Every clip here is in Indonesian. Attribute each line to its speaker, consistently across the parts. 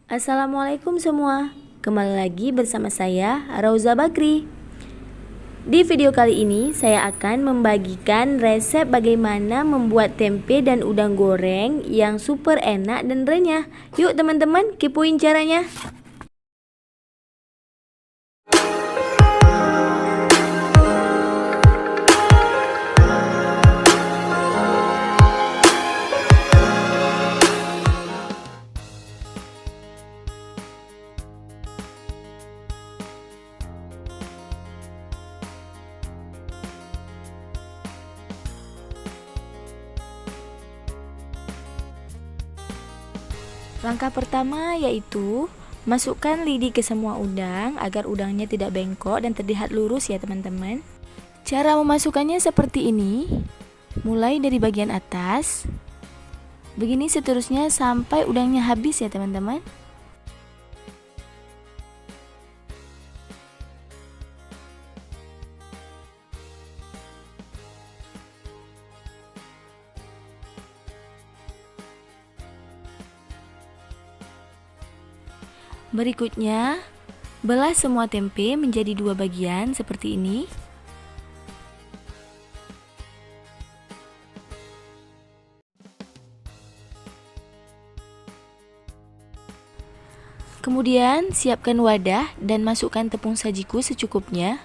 Speaker 1: Assalamualaikum semua. Kembali lagi bersama saya Rauza Bakri. Di video kali ini saya akan membagikan resep bagaimana membuat tempe dan udang goreng yang super enak dan renyah. Yuk teman-teman, kepoin caranya. Langkah pertama yaitu masukkan lidi ke semua udang agar udangnya tidak bengkok dan terlihat lurus ya teman-teman. Cara memasukkannya seperti ini, mulai dari bagian atas, begini seterusnya sampai udangnya habis ya teman-teman. Berikutnya, belah semua tempe menjadi dua bagian seperti ini. Kemudian, siapkan wadah dan masukkan tepung sajiku secukupnya.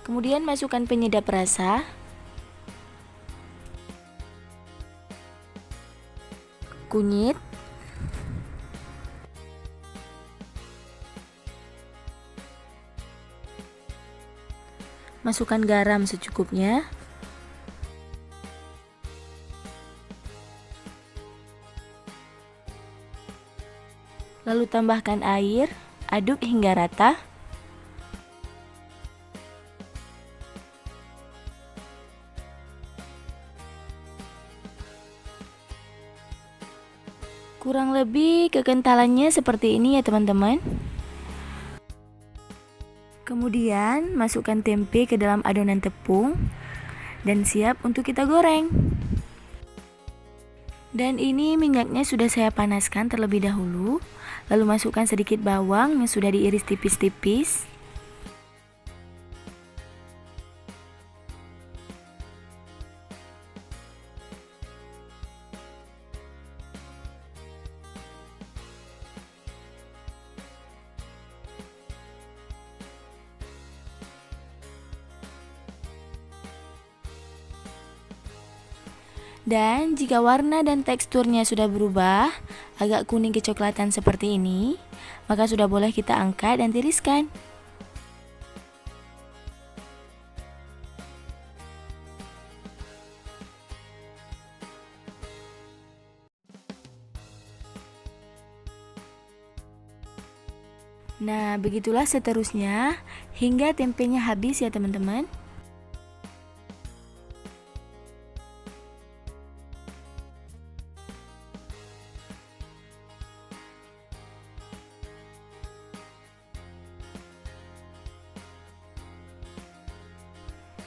Speaker 1: Kemudian masukkan penyedap rasa, kunyit, masukkan garam secukupnya, lalu tambahkan air, aduk hingga rata. Kurang lebih kekentalannya seperti ini ya teman-teman. Kemudian masukkan tempe ke dalam adonan tepung dan siap untuk kita goreng. Dan ini minyaknya sudah saya panaskan terlebih dahulu. Lalu masukkan sedikit bawang yang sudah diiris tipis-tipis. Dan jika warna dan teksturnya sudah berubah, agak kuning kecoklatan seperti ini, maka sudah boleh kita angkat dan tiriskan. Nah, begitulah seterusnya hingga tempenya habis ya teman-teman.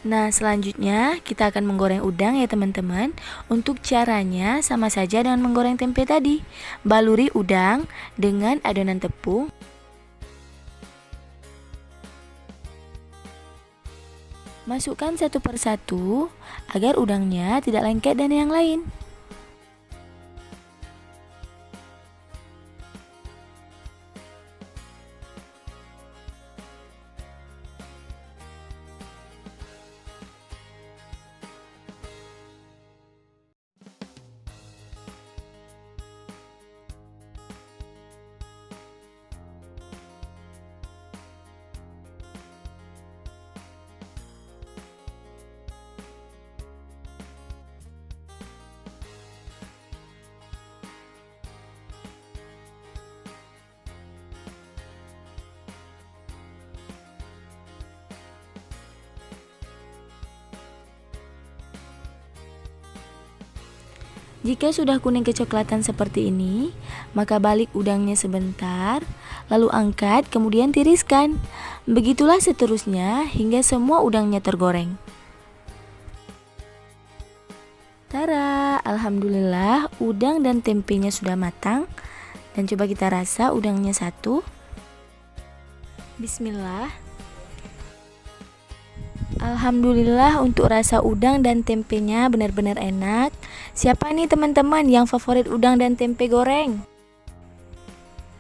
Speaker 1: Nah, selanjutnya kita akan menggoreng udang ya teman-teman. Untuk caranya sama saja dengan menggoreng tempe tadi. Baluri udang dengan adonan tepung. Masukkan satu persatu agar udangnya tidak lengket dan yang lain. Jika sudah kuning kecoklatan seperti ini, maka balik udangnya sebentar, lalu angkat kemudian tiriskan. Begitulah seterusnya hingga semua udangnya tergoreng. Tara, alhamdulillah udang dan tempenya sudah matang. Dan coba kita rasa udangnya satu. Bismillah. Alhamdulillah untuk rasa udang dan tempenya benar-benar enak. Siapa nih teman-teman yang favorit udang dan tempe goreng?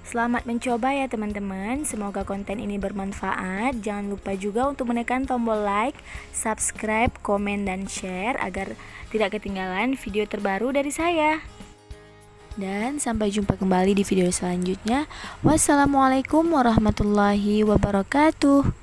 Speaker 1: Selamat mencoba ya teman-teman. Semoga konten ini bermanfaat. Jangan lupa juga untuk menekan tombol like, subscribe, komen, dan share agar tidak ketinggalan video terbaru dari saya. Dan sampai jumpa kembali di video selanjutnya. Wassalamualaikum warahmatullahi wabarakatuh.